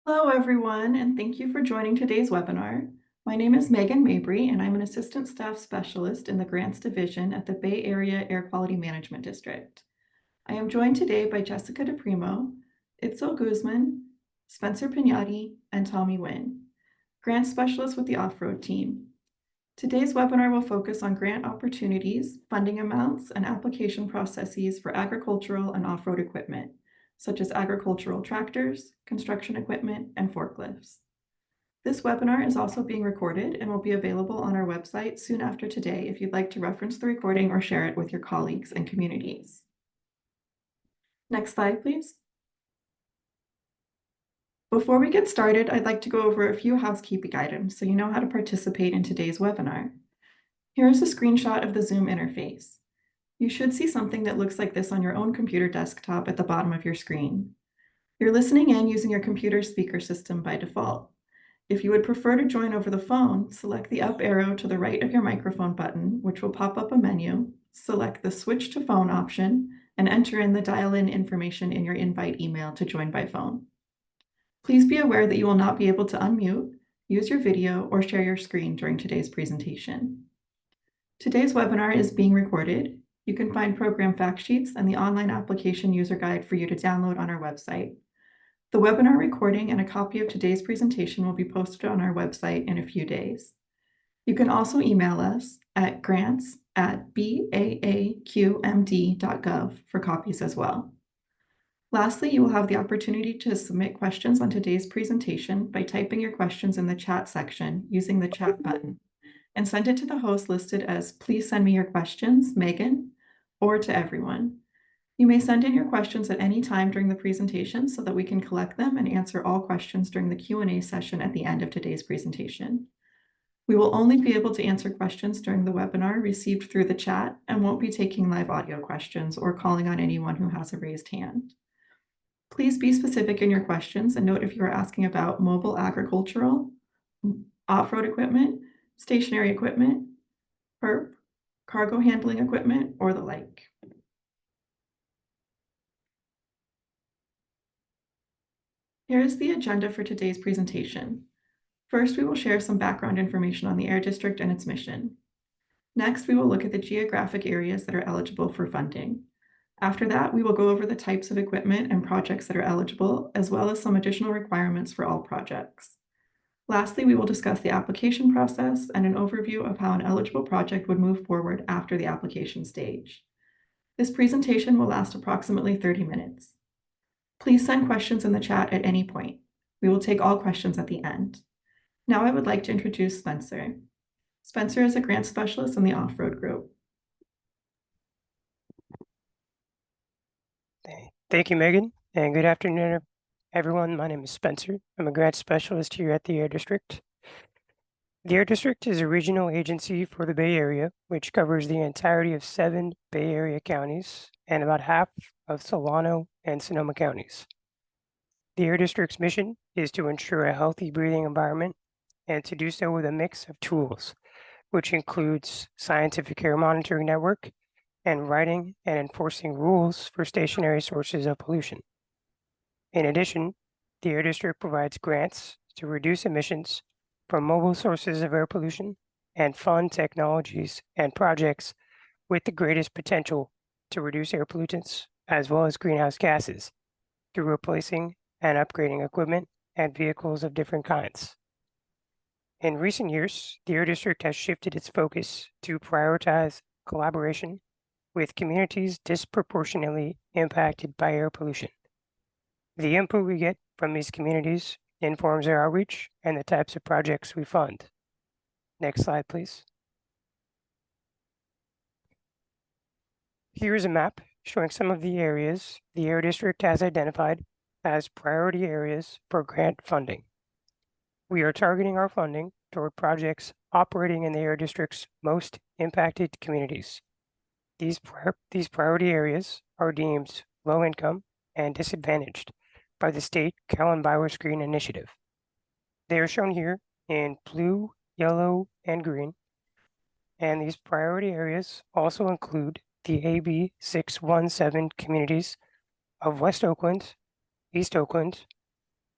Hello, everyone, and thank you for joining today's webinar. My name is Megan Mabry, and I'm an Assistant Staff Specialist in the Grants Division at the Bay Area Air Quality Management District. I am joined today by Jessica DePrimo, Itzel Guzman, Spencer Pignati, and Tommy Nguyen, Grant Specialists with the Off-Road team. Today's webinar will focus on grant opportunities, funding amounts, and application processes for agricultural and off-road equipment, such as agricultural tractors, construction equipment, and forklifts. This webinar is also being recorded and will be available on our website soon after today if you'd like to reference the recording or share it with your colleagues and communities. Next slide, please. Before we get started, I'd like to go over a few housekeeping items so you know how to participate in today's webinar. Here is a screenshot of the Zoom interface. You should see something that looks like this on your own computer desktop at the bottom of your screen. You're listening in using your computer speaker system by default. If you would prefer to join over the phone, select the up arrow to the right of your microphone button, which will pop up a menu. Select the Switch to Phone option and enter in the dial-in information in your invite email to join by phone. Please be aware that you will not be able to unmute, use your video, or share your screen during today's presentation. Today's webinar is being recorded. You can find program fact sheets and the online application user guide for you to download on our website. The webinar recording and a copy of today's presentation will be posted on our website in a few days. You can also email us at grants@baaqmd.gov for copies as well. Lastly, you will have the opportunity to submit questions on today's presentation by typing your questions in the chat section using the chat button, and send it to the host listed as "Please send me your questions, Megan," or to everyone. You may send in your questions at any time during the presentation so that we can collect them and answer all questions during the Q&A session at the end of today's presentation. We will only be able to answer questions during the webinar received through the chat and won't be taking live audio questions or calling on anyone who has a raised hand. Please be specific in your questions and note if you are asking about mobile agricultural, off-road equipment, stationary equipment, PERP, cargo handling equipment, or the like. Here is the agenda for today's presentation. First, we will share some background information on the Air District and its mission. Next, we will look at the geographic areas that are eligible for funding. After that, we will go over the types of equipment and projects that are eligible, as well as some additional requirements for all projects. Lastly, we will discuss the application process and an overview of how an eligible project would move forward after the application stage. This presentation will last approximately 30 minutes. Please send questions in the chat at any point. We will take all questions at the end. Now I would like to introduce Spencer. Spencer is a grant specialist in the off-road group. Thank you, Megan, and good afternoon, everyone. My name is Spencer. I'm a grant specialist here at the Air District. The Air District is a regional agency for the Bay Area, which covers the entirety of 7 Bay Area counties and about half of Solano and Sonoma counties. The Air District's mission is to ensure a healthy breathing environment and to do so with a mix of tools, which includes scientific air monitoring network and writing and enforcing rules for stationary sources of pollution. In addition, the Air District provides grants to reduce emissions from mobile sources of air pollution and fund technologies and projects with the greatest potential to reduce air pollutants as well as greenhouse gases through replacing and upgrading equipment and vehicles of different kinds. In recent years, the Air District has shifted its focus to prioritize collaboration with communities disproportionately impacted by air pollution. The input we get from these communities informs our outreach and the types of projects we fund. Next slide, please. Here is a map showing some of the areas the Air District has identified as priority areas for grant funding. We are targeting our funding toward projects operating in the Air District's most impacted communities. These priority areas are deemed low income and disadvantaged by the state Callan Bioscreen initiative. They are shown here in blue, yellow, and green. And these priority areas also include the AB 617 communities of West Oakland, East Oakland,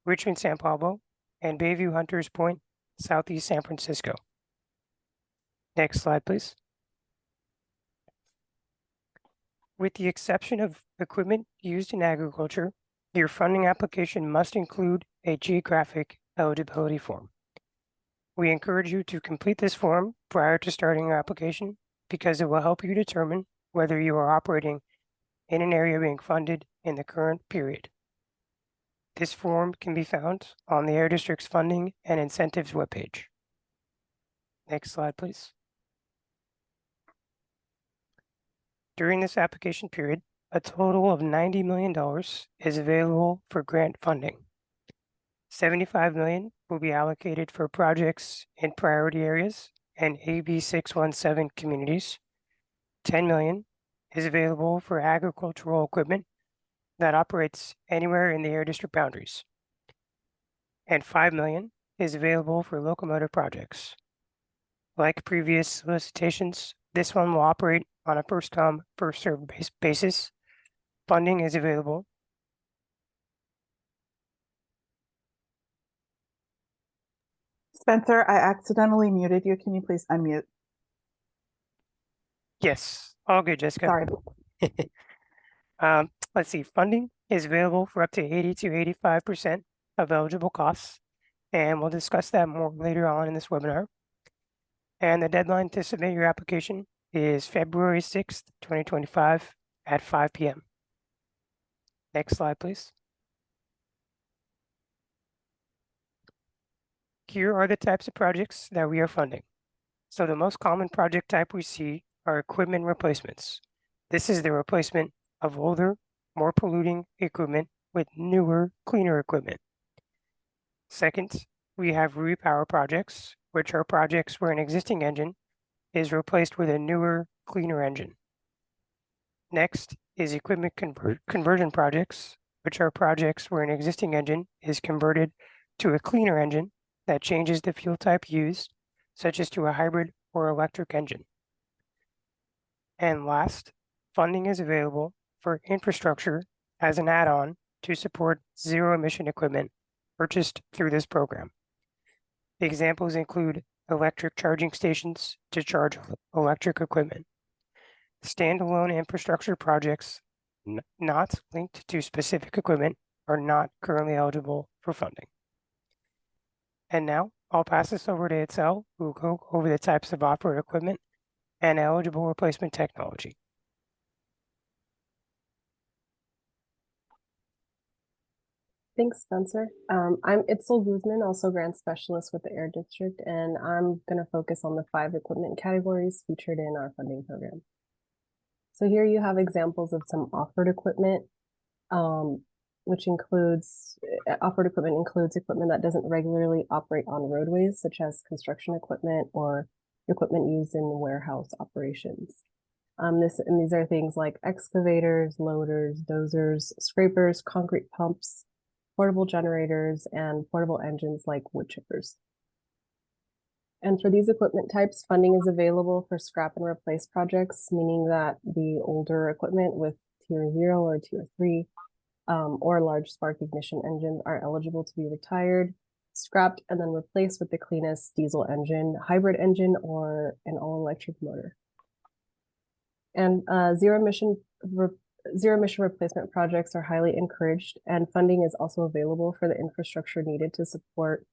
Richmond, San Pablo, and Bayview Hunters Point, Southeast San Francisco. Next slide, please. With the exception of equipment used in agriculture, your funding application must include a geographic eligibility form. We encourage you to complete this form prior to starting your application because it will help you determine whether you are operating in an area being funded in the current period. This form can be found on the Air District's Funding and Incentives webpage. Next slide, please. During this application period, a total of $90 million is available for grant funding. $75 million will be allocated for projects in priority areas and AB 617 communities. $10 million is available for agricultural equipment that operates anywhere in the Air District boundaries. And $5 million is available for locomotive projects. Like previous solicitations, this one will operate on a first-come, first-served basis. Funding is available. Spencer, I accidentally muted you. Can you please unmute? Yes, all good, Jessica. Sorry. Let's see, funding is available for up to 80 to 85% of eligible costs, and we'll discuss that more later on in this webinar. And the deadline to submit your application is February 6th, 2025 at 5 p.m. Next slide, please. Here are the types of projects that we are funding. So the most common project type we see are equipment replacements. This is the replacement of older, more polluting equipment with newer, cleaner equipment. Second, we have repower projects, which are projects where an existing engine is replaced with a newer, cleaner engine. Next is equipment conversion projects, which are projects where an existing engine is converted to a cleaner engine that changes the fuel type used, such as to a hybrid or electric engine. And last, funding is available for infrastructure as an add-on to support zero-emission equipment purchased through this program. Examples include electric charging stations to charge electric equipment. Standalone infrastructure projects not linked to specific equipment are not currently eligible for funding. And now I'll pass this over to Itzel, who will go over the types of off-road equipment and eligible replacement technology. Thanks, Spencer. I'm Itzel Guzman, also grant specialist with the Air District, and I'm going to focus on the 5 equipment categories featured in our funding program. So here you have examples of some off-road equipment, which includes, off-road equipment includes equipment that doesn't regularly operate on roadways, such as construction equipment or equipment used in warehouse operations. These are things like excavators, loaders, dozers, scrapers, concrete pumps, portable generators, and portable engines like wood chippers. And for these equipment types, funding is available for scrap and replace projects, meaning that the older equipment with Tier 0 or Tier 3 or large spark ignition engines are eligible to be retired, scrapped, and then replaced with the cleanest diesel engine, hybrid engine, or an all-electric motor. And zero-emission replacement projects are highly encouraged, and funding is also available for the infrastructure needed to support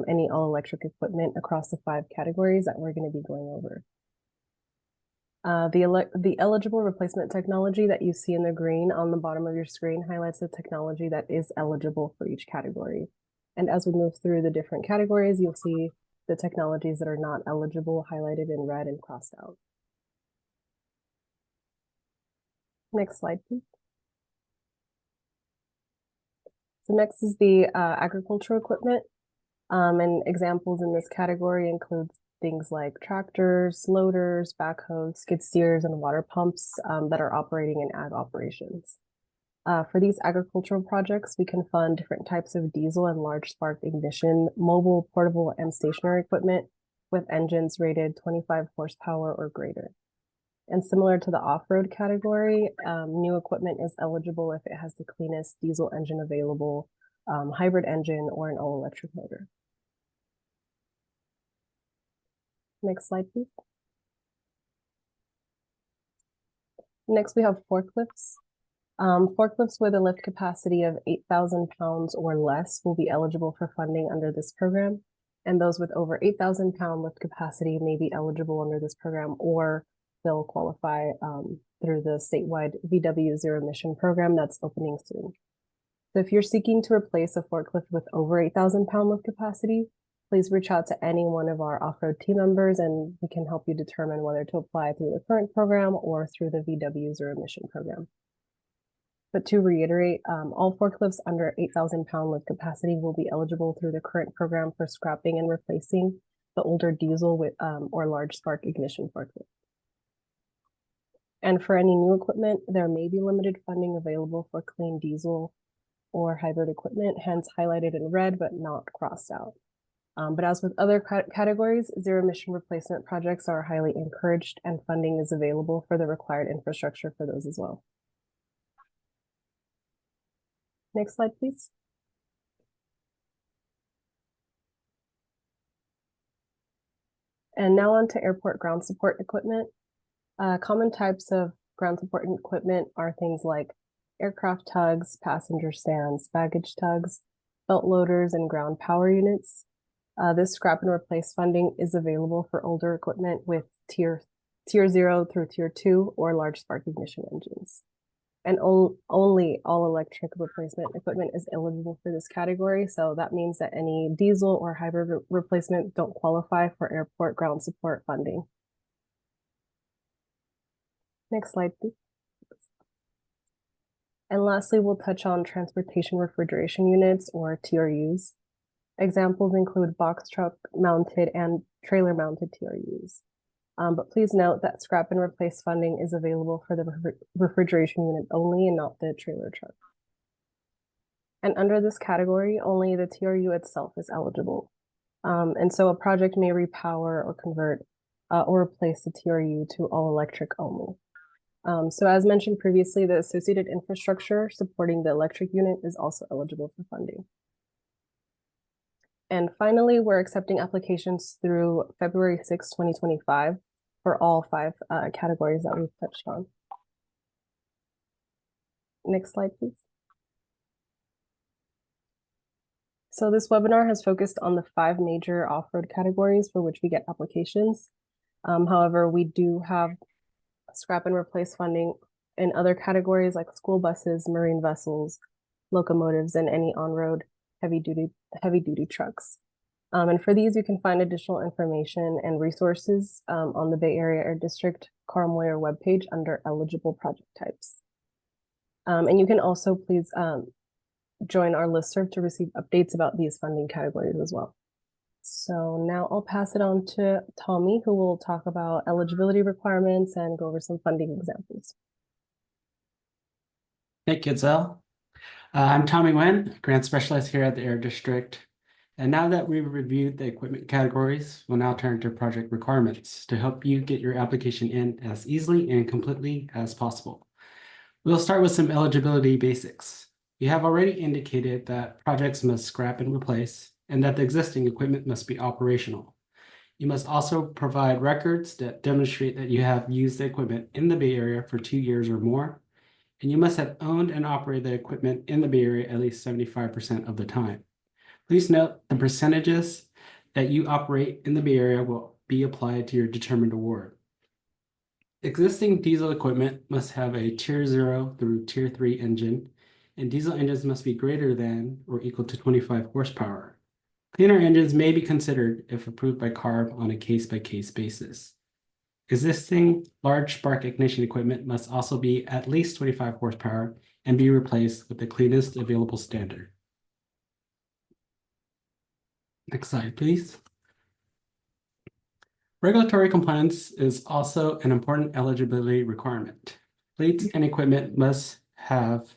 any all-electric equipment across the 5 categories that we're going to be going over. The eligible replacement technology that you see in the green on the bottom of your screen highlights the technology that is eligible for each category. And as we move through the different categories, you'll see the technologies that are not eligible highlighted in red and crossed out. Next slide, please. So next is the agricultural equipment. And examples in this category include things like tractors, loaders, backhoes, skid steers, and water pumps that are operating in ag operations. For these agricultural projects, we can fund different types of diesel and large spark ignition, mobile, portable, and stationary equipment with engines rated 25 horsepower or greater. And similar to the off-road category, new equipment is eligible if it has the cleanest diesel engine available hybrid engine, or an all-electric motor. Next slide, please. Next, we have forklifts. Forklifts with a lift capacity of 8,000 pounds or less will be eligible for funding under this program. And those with over 8,000 pound lift capacity may be eligible under this program, or they'll qualify through the statewide VW Zero Emission program that's opening soon. So if you're seeking to replace a forklift with over 8,000 pound lift capacity, please reach out to any one of our off-road team members and we can help you determine whether to apply through the current program or through the VW Zero Emission program. But to reiterate, all forklifts under 8,000 pound lift capacity will be eligible through the current program for scrapping and replacing the older diesel with or large spark ignition forklift. And for any new equipment, there may be limited funding available for clean diesel or hybrid equipment, hence highlighted in red but not crossed out. But as with other categories, zero emission replacement projects are highly encouraged and funding is available for the required infrastructure for those as well. Next slide, please. And now on to airport ground support equipment. Common types of ground support equipment are things like aircraft tugs, passenger stands, baggage tugs, belt loaders, and ground power units. This scrap and replace funding is available for older equipment with tier 0 through tier 2 or large spark ignition engines. And only all electric replacement equipment is eligible for this category. So that means that any diesel or hybrid replacement don't qualify for airport ground support funding. Next slide, please. And lastly, we'll touch on transportation refrigeration units or TRUs. Examples include box truck mounted and trailer mounted TRUs. But please note that scrap and replace funding is available for the refrigeration unit only and not the trailer truck. And under this category, only the TRU itself is eligible. And so a project may repower or convert or replace the TRU to all electric only. So as mentioned previously, the associated infrastructure supporting the electric unit is also eligible for funding. And finally, we're accepting applications through February 6, 2025 for all 5 categories that we've touched on. Next slide, please. So this webinar has focused on the 5 major off-road categories for which we get applications. However, we do have scrap and replace funding in other categories like school buses, marine vessels, locomotives, and any on-road heavy-duty trucks. And for these, you can find additional information and resources on the Bay Area Air District Carl Moyer webpage under eligible project types. And you can also please join our listserv to receive updates about these funding categories as well. So now I'll pass it on to Tommy, who will talk about eligibility requirements and go over some funding examples. Thank you, Itzel. I'm Tommy Nguyen, grant specialist here at the Air District. And now that we've reviewed the equipment categories, we'll now turn to project requirements to help you get your application in as easily and completely as possible. We'll start with some eligibility basics. You have already indicated that projects must scrap and replace, and that the existing equipment must be operational. You must also provide records that demonstrate that you have used the equipment in the Bay Area for 2 years or more, and you must have owned and operated the equipment in the Bay Area at least 75% of the time. Please note the percentages that you operate in the Bay Area will be applied to your determined award. Existing diesel equipment must have a tier 0 through tier 3 engine, and diesel engines must be greater than or equal to 25 horsepower. Cleaner engines may be considered if approved by CARB on a case-by-case basis. Existing large spark ignition equipment must also be at least 25 horsepower and be replaced with the cleanest available standard. Next slide, please. Regulatory compliance is also an important eligibility requirement. Fleets and equipment must have,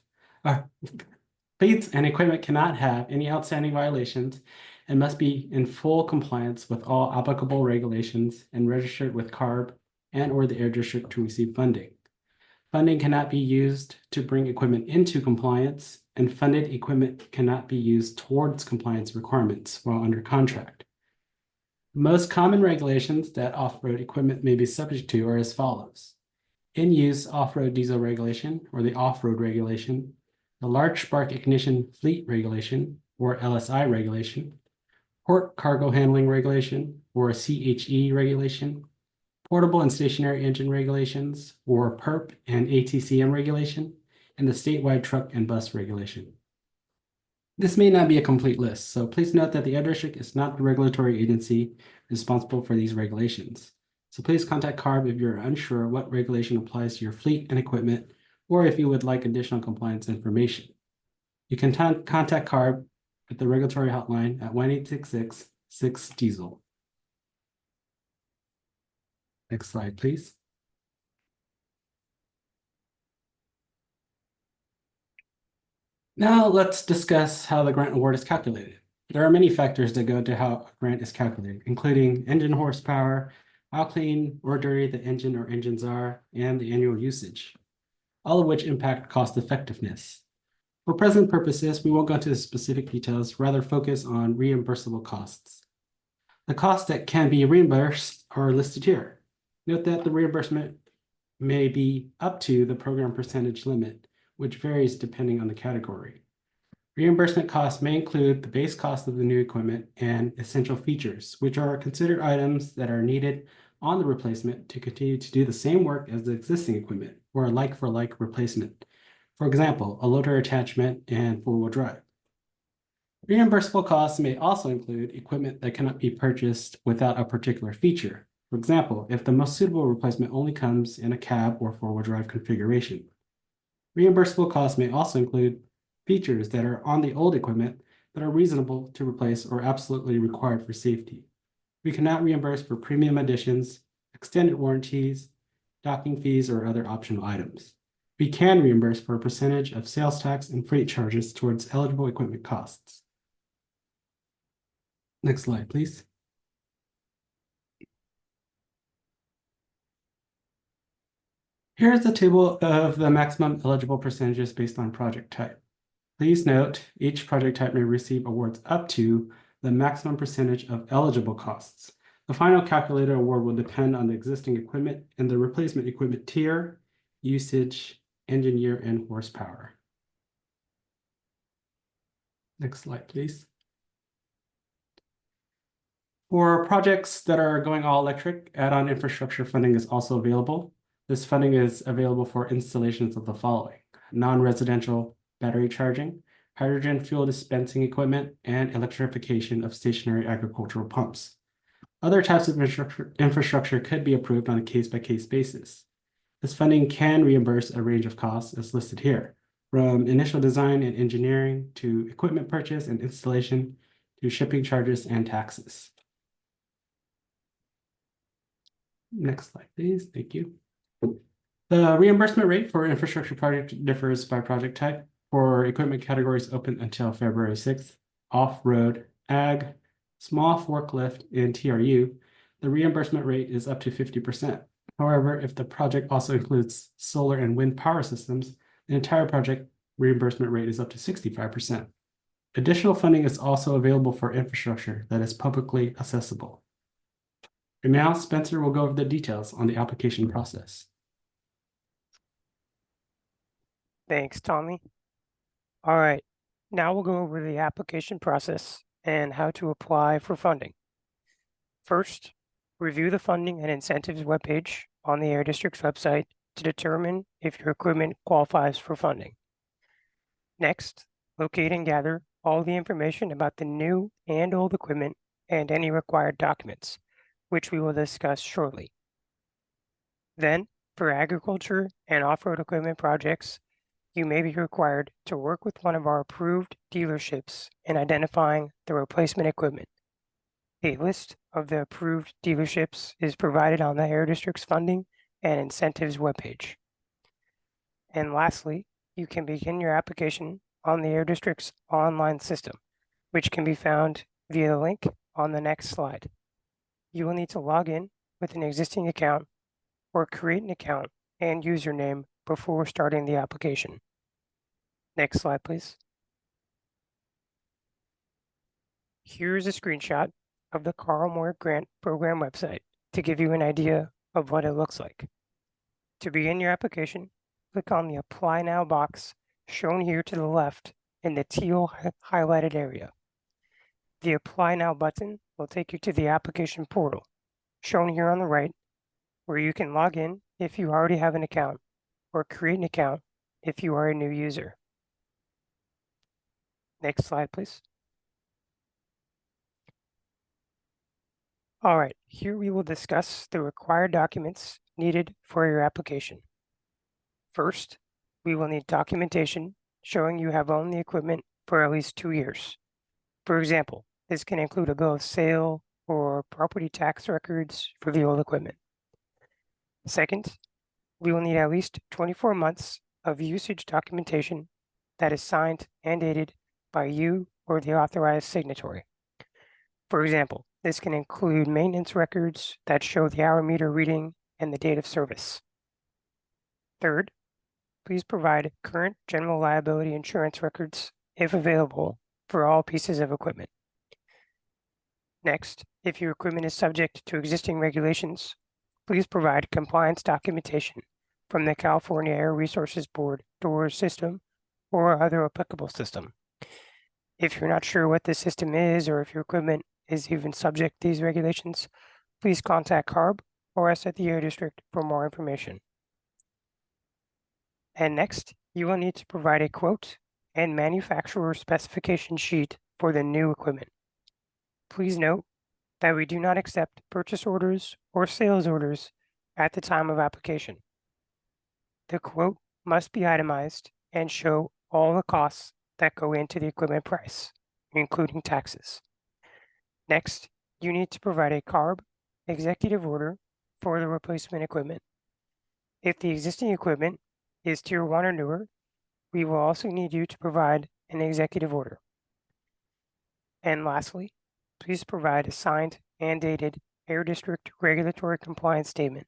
fleets and equipment cannot have any outstanding violations and must be in full compliance with all applicable regulations and registered with CARB and or the Air District to receive funding. Funding cannot be used to bring equipment into compliance, and funded equipment cannot be used towards compliance requirements while under contract. Most common regulations that off-road equipment may be subject to are as follows. In-use off-road diesel regulation, or the off-road regulation, the large spark ignition fleet regulation, or LSI regulation, port cargo handling regulation, or CHE regulation, portable and stationary engine regulations, or PERP and ATCM regulation, and the statewide truck and bus regulation. This may not be a complete list, so please note that the Air District is not the regulatory agency responsible for these regulations. So please contact CARB if you're unsure what regulation applies to your fleet and equipment, or if you would like additional compliance information. You can contact CARB at the regulatory hotline at 1-866-6-DIESEL. Next slide, please. Now let's discuss how the grant award is calculated. There are many factors that go into how a grant is calculated, including engine horsepower, how clean or dirty the engine or engines are, and the annual usage, all of which impact cost effectiveness. For present purposes, we won't go into the specific details, rather focus on reimbursable costs. The costs that can be reimbursed are listed here. Note that the reimbursement may be up to the program percentage limit, which varies depending on the category. Reimbursement costs may include the base cost of the new equipment and essential features, which are considered items that are needed on the replacement to continue to do the same work as the existing equipment, or a like-for-like replacement. For example, a loader attachment and four-wheel drive. Reimbursable costs may also include equipment that cannot be purchased without a particular feature. For example, if the most suitable replacement only comes in a cab or four-wheel drive configuration. Reimbursable costs may also include features that are on the old equipment that are reasonable to replace or absolutely required for safety. We cannot reimburse for premium additions, extended warranties, docking fees, or other optional items. We can reimburse for a percentage of sales tax and freight charges towards eligible equipment costs. Next slide, please. Here's the table of the maximum eligible percentages based on project type. Please note, each project type may receive awards up to the maximum percentage of eligible costs. The final calculated award will depend on the existing equipment and the replacement equipment tier, usage, engine year, and horsepower. Next slide, please. For projects that are going all electric, add-on infrastructure funding is also available. This funding is available for installations of the following: non-residential battery charging, hydrogen fuel dispensing equipment, and electrification of stationary agricultural pumps. Other types of infrastructure could be approved on a case-by-case basis. This funding can reimburse a range of costs as listed here, from initial design and engineering to equipment purchase and installation to shipping charges and taxes. Next slide, please. Thank you. The reimbursement rate for infrastructure project differs by project type. For equipment categories open until February 6th, off-road, ag, small forklift, and TRU, the reimbursement rate is up to 50%. However, if the project also includes solar and wind power systems, the entire project reimbursement rate is up to 65%. Additional funding is also available for infrastructure that is publicly accessible. And now Spencer will go over the details on the application process. Thanks, Tommy. All right, now we'll go over the application process and how to apply for funding. First, review the funding and incentives webpage on the Air District's website to determine if your equipment qualifies for funding. Next, locate and gather all the information about the new and old equipment and any required documents, which we will discuss shortly. Then, for agriculture and off-road equipment projects, you may be required to work with one of our approved dealerships in identifying the replacement equipment. A list of the approved dealerships is provided on the Air District's funding and incentives webpage. And lastly, you can begin your application on the Air District's online system, which can be found via the link on the next slide. You will need to log in with an existing account or create an account and username before starting the application. Next slide, please. Here's a screenshot of the Carl Moore Grant Program website to give you an idea of what it looks like. To begin your application, click on the Apply Now box shown here to the left in the teal highlighted area. The Apply Now button will take you to the application portal, shown here on the right, where you can log in if you already have an account or create an account if you are a new user. Next slide, please. All right, here we will discuss the required documents needed for your application. First, we will need documentation showing you have owned the equipment for at least 2 years. For example, this can include a bill of sale or property tax records for the old equipment. Second, we will need at least 24 months of usage documentation that is signed and dated by you or the authorized signatory. For example, this can include maintenance records that show the hour meter reading and the date of service. Third, please provide current general liability insurance records, if available, for all pieces of equipment. Next, if your equipment is subject to existing regulations, please provide compliance documentation from the California Air Resources Board DOORS system or other applicable system. If you're not sure what this system is or if your equipment is even subject to these regulations, please contact CARB or us at the Air District for more information. And next, you will need to provide a quote and manufacturer specification sheet for the new equipment. Please note that we do not accept purchase orders or sales orders at the time of application. The quote must be itemized and show all the costs that go into the equipment price, including taxes. Next, you need to provide a CARB executive order for the replacement equipment. If the existing equipment is Tier 1 or newer, we will also need you to provide an executive order. And lastly, please provide a signed and dated Air District Regulatory Compliance Statement.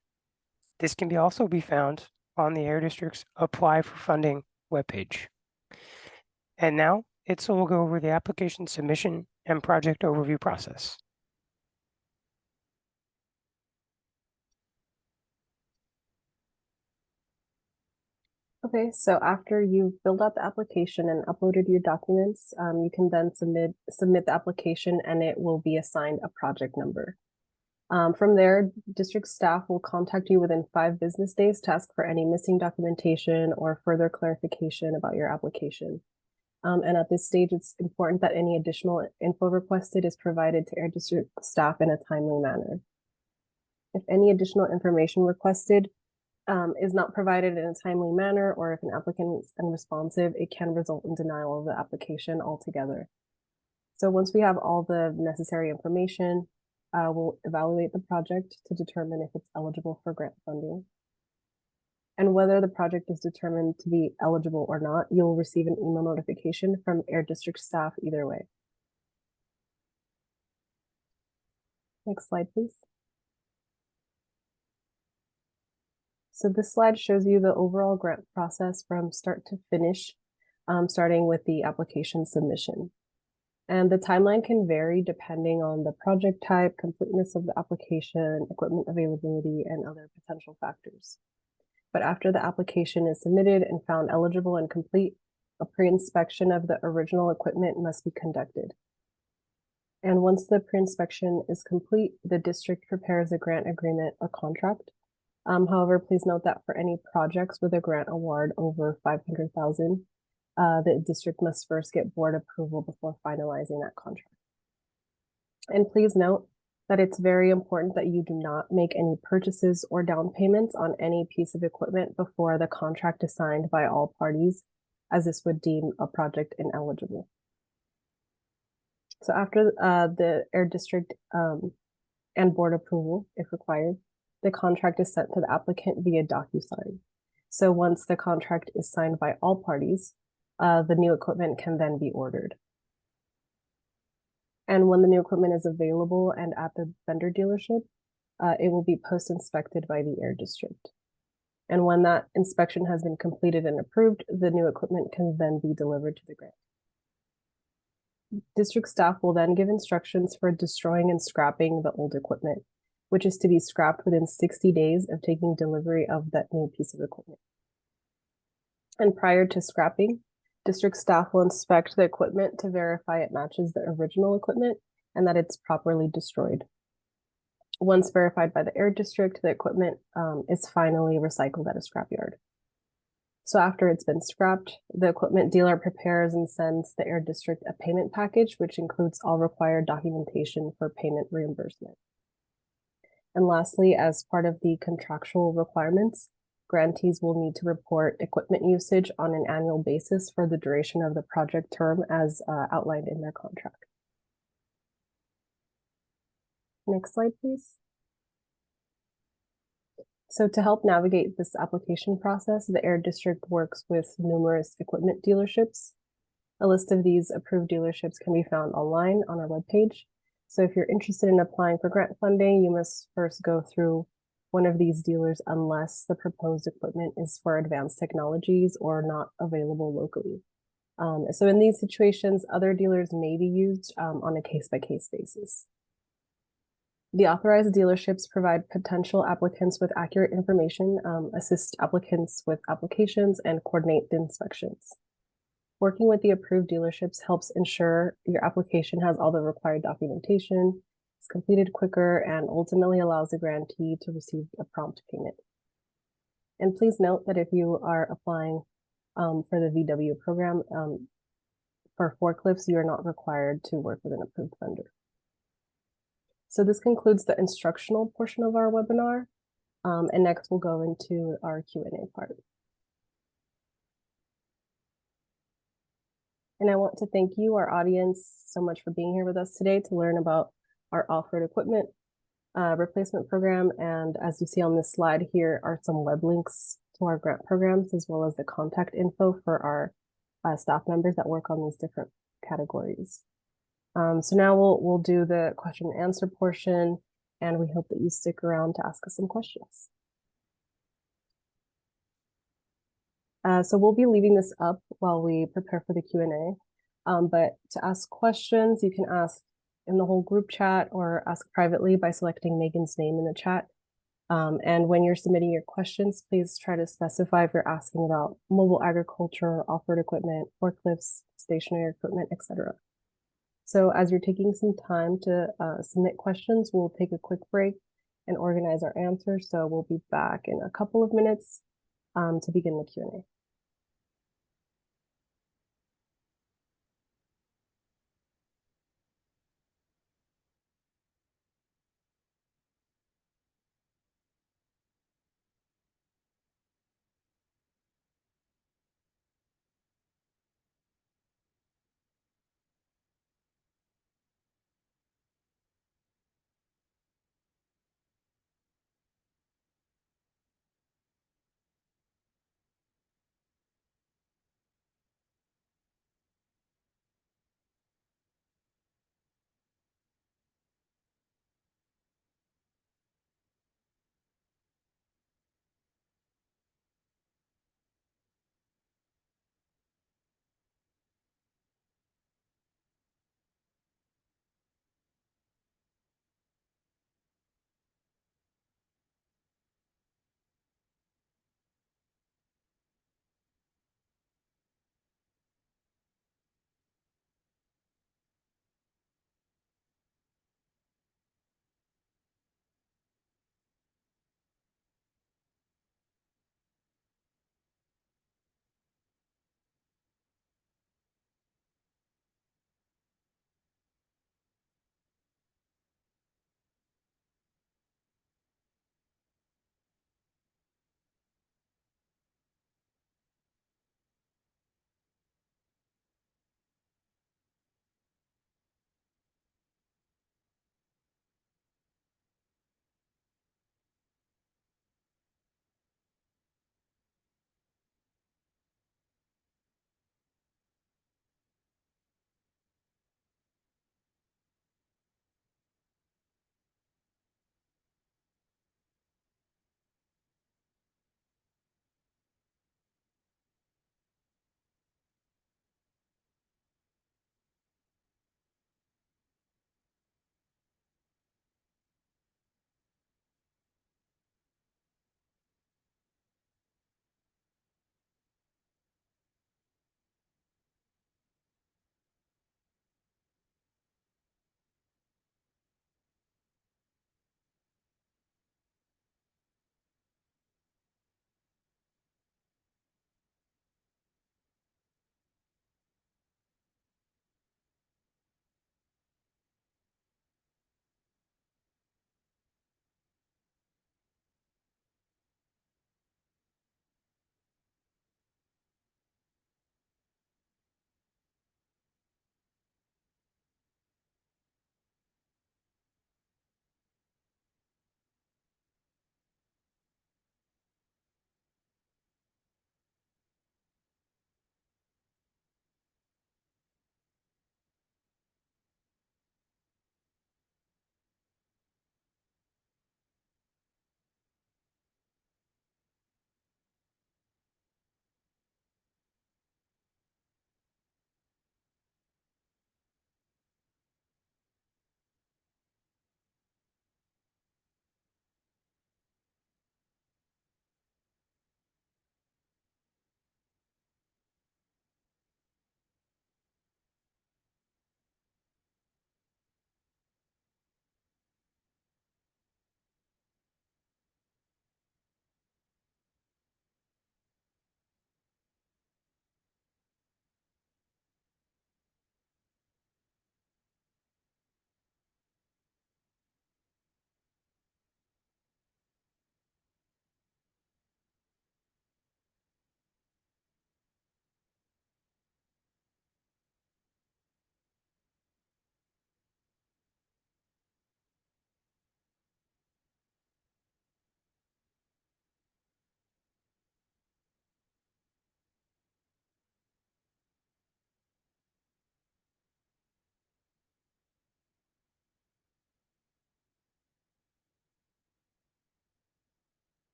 This can also be found on the Air District's Apply for Funding webpage. And now, Itzel will go over the application submission and project overview process. Okay, so after you've filled out the application and uploaded your documents, you can then submit the application and it will be assigned a project number. From there, district staff will contact you within 5 business days to ask for any missing documentation or further clarification about your application. And at this stage, it's important that any additional info requested is provided to Air District staff in a timely manner. If any additional information requested is not provided in a timely manner, or if an applicant is unresponsive, it can result in denial of the application altogether. So once we have all the necessary information, we'll evaluate the project to determine if it's eligible for grant funding. And whether the project is determined to be eligible or not, you'll receive an email notification from Air District staff either way. Next slide, please. So this slide shows you the overall grant process from start to finish, starting with the application submission. And the timeline can vary depending on the project type, completeness of the application, equipment availability, and other potential factors. But after the application is submitted and found eligible and complete, a pre-inspection of the original equipment must be conducted. And once the pre-inspection is complete, the district prepares a grant agreement, a contract. However, please note that for any projects with a grant award over $500,000, the district must first get board approval before finalizing that contract. And please note that it's very important that you do not make any purchases or down payments on any piece of equipment before the contract is signed by all parties, as this would deem a project ineligible. So after the Air District and board approval, if required, the contract is sent to the applicant via DocuSign. So once the contract is signed by all parties, the new equipment can then be ordered. And when the new equipment is available and at the vendor dealership, it will be post-inspected by the Air District. And when that inspection has been completed and approved, the new equipment can then be delivered to the grant. District staff will then give instructions for destroying and scrapping the old equipment, which is to be scrapped within 60 days of taking delivery of that new piece of equipment. And prior to scrapping, district staff will inspect the equipment to verify it matches the original equipment and that it's properly destroyed. Once verified by the air district, the equipment is finally recycled at a scrapyard. So after it's been scrapped, the equipment dealer prepares and sends the air district a payment package, which includes all required documentation for payment reimbursement. And lastly, as part of the contractual requirements, grantees will need to report equipment usage on an annual basis for the duration of the project term as outlined in their contract. Next slide, please. So to help navigate this application process, the Air District works with numerous equipment dealerships. A list of these approved dealerships can be found online on our webpage. So if you're interested in applying for grant funding, you must first go through one of these dealers unless the proposed equipment is for advanced technologies or not available locally. So in these situations, other dealers may be used on a case-by-case basis. The authorized dealerships provide potential applicants with accurate information, assist applicants with applications, and coordinate the inspections. Working with the approved dealerships helps ensure your application has all the required documentation, is completed quicker, and ultimately allows the grantee to receive a prompt payment. And please note that if you are applying for the VW program for forklifts, you are not required to work with an approved vendor. So this concludes the instructional portion of our webinar. And next we'll go into our Q&A part. And I want to thank you, our audience, so much for being here with us today to learn about our off-road equipment replacement program. And as you see on this slide, here are some web links to our grant programs, as well as the contact info for our staff members that work on these different categories. So now we'll do the question and answer portion, and we hope that you stick around to ask us some questions. So we'll be leaving this up while we prepare for the Q&A. But to ask questions, you can ask in the whole group chat or ask privately by selecting Megan's name in the chat. And when you're submitting your questions, please try to specify if you're asking about mobile agriculture, off-road equipment, forklifts, stationary equipment, etc. So as you're taking some time to submit questions, we'll take a quick break and organize our answers. So we'll be back in a couple of minutes to begin the Q&A.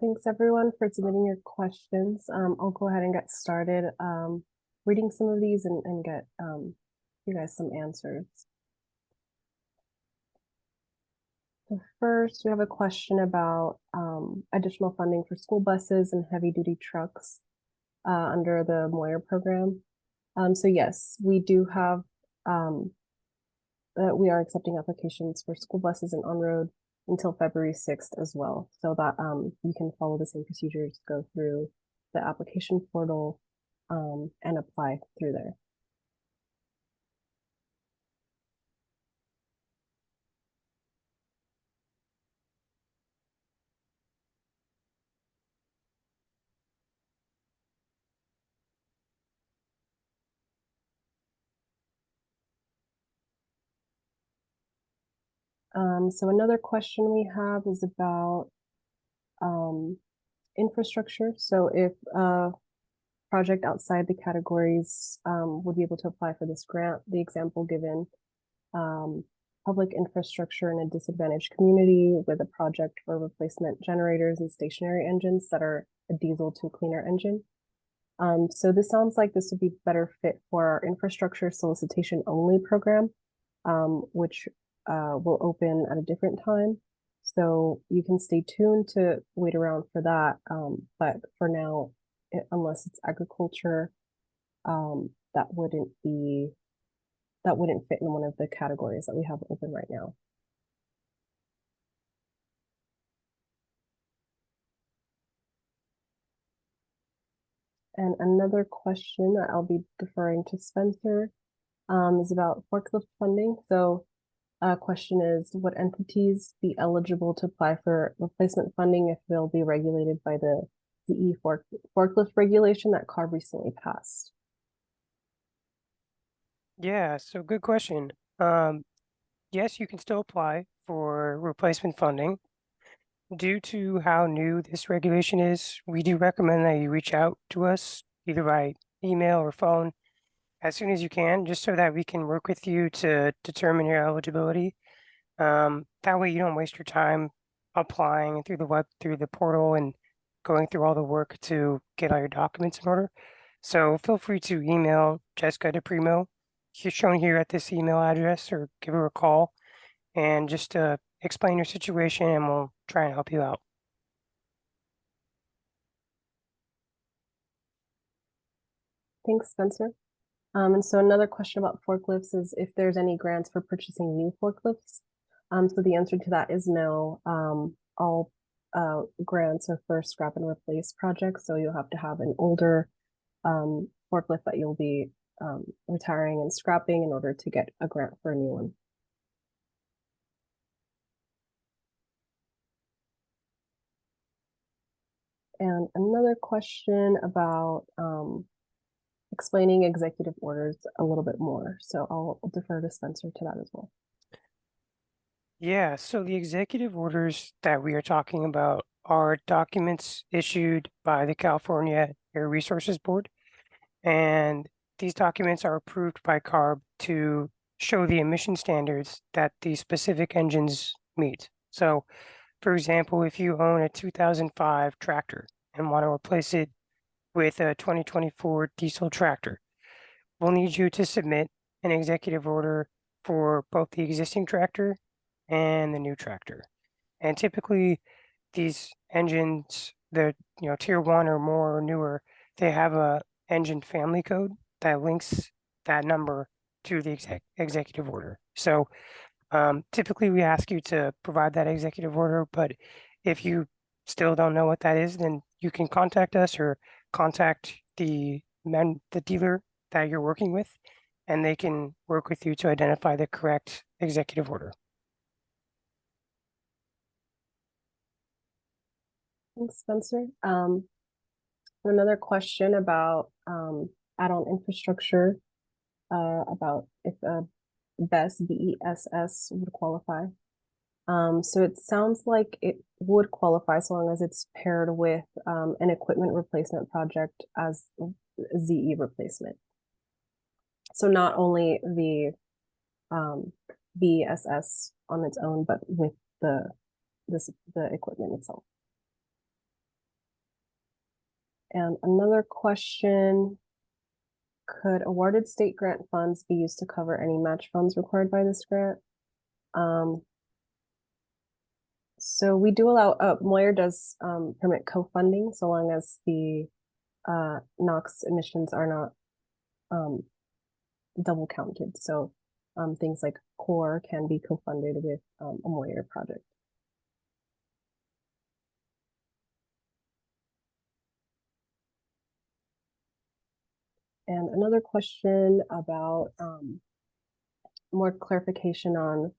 Thanks everyone for submitting your questions. I'll go ahead and get started reading some of these and get you guys some answers. So first, we have a question about additional funding for school buses and heavy-duty trucks under the Moyer program. So yes, we do have we are accepting applications for school buses and on-road until February 6th as well, so that you can follow the same procedures, go through the application portal and apply through there. So another question we have is about infrastructure. So if a project outside the categories would be able to apply for this grant, the example given, public infrastructure in a disadvantaged community with a project for replacement generators and stationary engines that are a diesel to cleaner engine. So this sounds like this would be better fit for our infrastructure solicitation only program, which will open at a different time. So you can stay tuned to wait around for that. But for now, unless it's agriculture, that wouldn't fit in one of the categories that we have open right now. And another question that I'll be deferring to Spencer is about forklift funding. So question is, would entities be eligible to apply for replacement funding if they'll be regulated by the CE forklift regulation that CARB recently passed? Yeah, so good question. Yes, you can still apply for replacement funding. Due to how new this regulation is, we do recommend that you reach out to us either by email or phone as soon as you can, just so that we can work with you to determine your eligibility. That way you don't waste your time applying through the portal and going through all the work to get all your documents in order. So feel free to email Jessica DePrimo, shown here at this email address, or give her a call and just explain your situation and we'll try and help you out. Thanks, Spencer. And so another question about forklifts is if there's any grants for purchasing new forklifts. So the answer to that is no. All grants are for scrap and replace projects. So you'll have to have an older forklift that you'll be retiring and scrapping in order to get a grant for a new one. And another question about explaining executive orders a little bit more. So I'll defer to Spencer to that as well. Yeah, so the executive orders that we are talking about are documents issued by the California Air Resources Board. And these documents are approved by CARB to show the emission standards that the specific engines meet. So, for example, if you own a 2005 tractor and want to replace it with a 2024 diesel tractor, we'll need you to submit an executive order for both the existing tractor and the new tractor. And typically these engines, the tier 1 or more or newer, they have a engine family code that links that number to the executive order. So typically we ask you to provide that executive order, but if you still don't know what that is, then you can contact us or contact the dealer that you're working with, and they can work with you to identify the correct executive order. Thanks, Spencer. Another question about add-on infrastructure, about if BESS, BESS would qualify. So it sounds like it would qualify so long as it's paired with an equipment replacement project as a ZE replacement. So not only the BESS on its own, but with the equipment itself. And another question, could awarded state grant funds be used to cover any match funds required by this grant? So we do allow, Moyer does permit co-funding so long as the NOx emissions are not double counted. So things like core can be co-funded with a Moyer project. And another question about more clarification on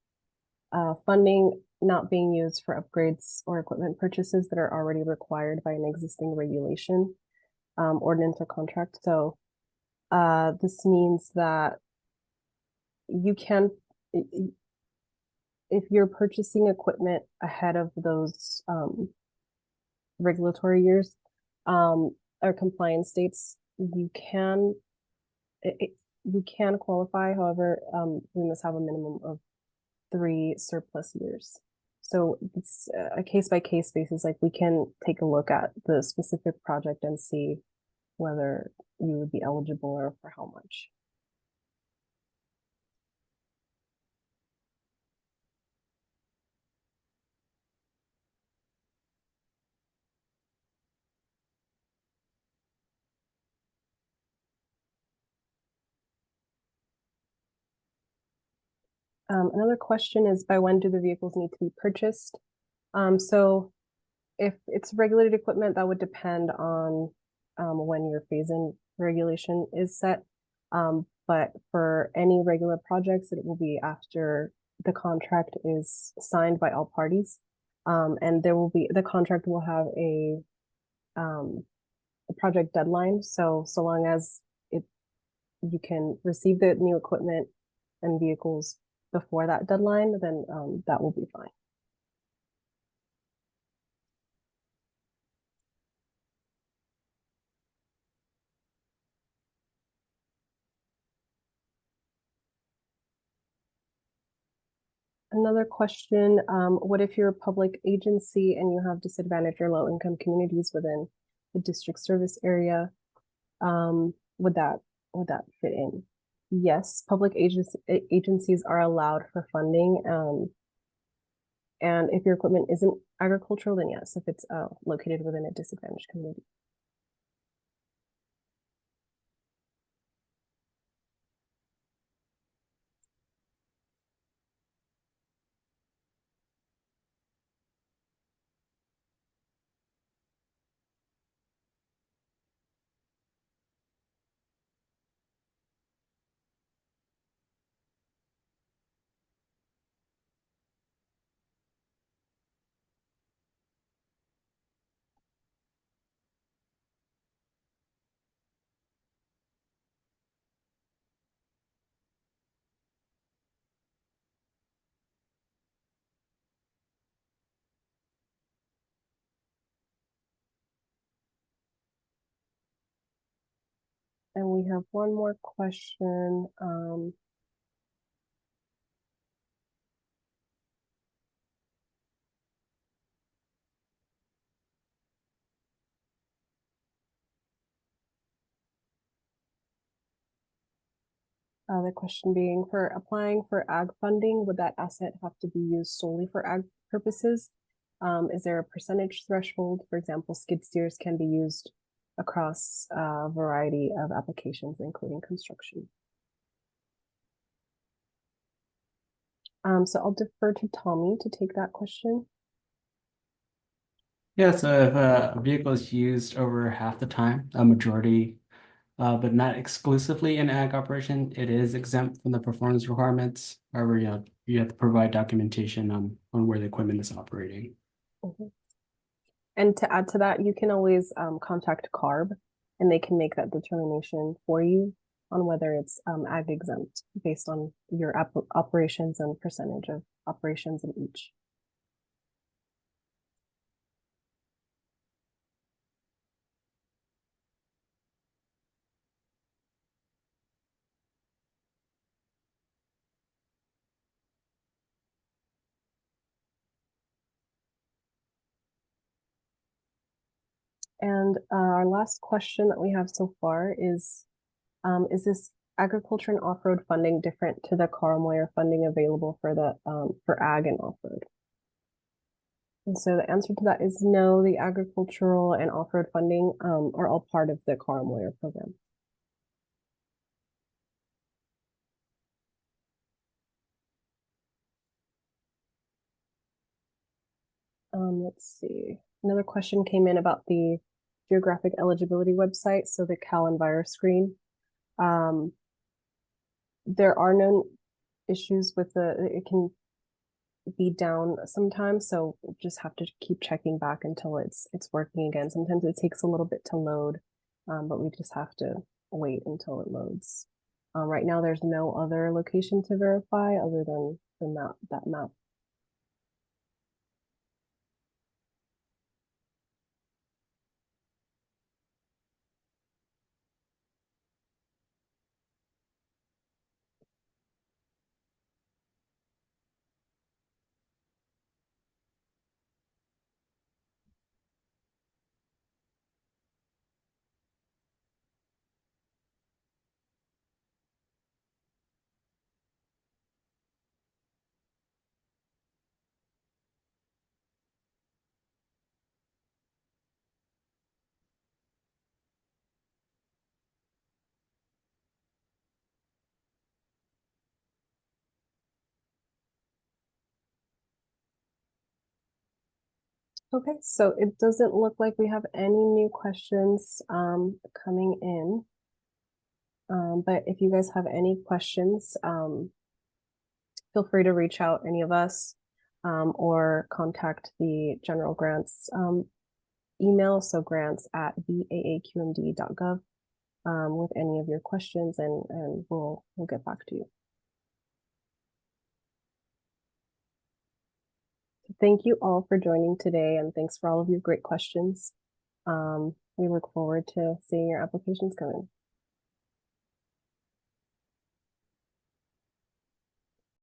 funding not being used for upgrades or equipment purchases that are already required by an existing regulation, ordinance, or contract. So this means that you can, if you're purchasing equipment ahead of those regulatory years or compliance dates, you can qualify. However, we must have a minimum of 3 surplus years. So it's a case by case basis. Like we can take a look at the specific project and see whether you would be eligible or for how much. Another question is, by when do the vehicles need to be purchased? So if it's regulated equipment, that would depend on when your phase-in regulation is set. But for any regular projects, it will be after the contract is signed by all parties. And the contract will have a project deadline. So long as you can receive the new equipment and vehicles before that deadline, then that will be fine. Another question, what if you're a public agency and you have disadvantaged or low income communities within the district service area? Would that fit in? Yes, public agencies are allowed for funding. And if your equipment isn't agricultural, then yes, if it's located within a disadvantaged community. And we have one more question. The question being, for applying for ag funding, would that asset have to be used solely for ag purposes? Is there a percentage threshold? For example, skid steers can be used across a variety of applications, including construction. So I'll defer to Tommy to take that question. Yeah, so if a vehicle is used over half the time, a majority, but not exclusively in ag operation, it is exempt from the performance requirements. However, you have to provide documentation on where the equipment is operating. Mm-hmm. And to add to that, you can always contact CARB and they can make that determination for you on whether it's ag exempt based on your operations and percentage of operations in each. And our last question that we have so far is this agriculture and off-road funding different to the Carl Moyer funding available for the for ag and off-road? And so the answer to that is no, the agricultural and off-road funding are all part of the Carl Moyer program. Let's see. Another question came in about the geographic eligibility website, so the Cal EnviroScreen. There are no issues with it can be down sometimes, so we'll just have to keep checking back until it's working again. Sometimes it takes a little bit to load, but we just have to wait until it loads. Right now, there's no other location to verify other than that map. Okay, so it doesn't look like we have any new questions coming in. But if you guys have any questions, feel free to reach out any of us or contact the general grants email, so grants@vaaqmd.gov with any of your questions, and we'll get back to you. Thank you all for joining today, and thanks for all of your great questions. We look forward to seeing your applications come in.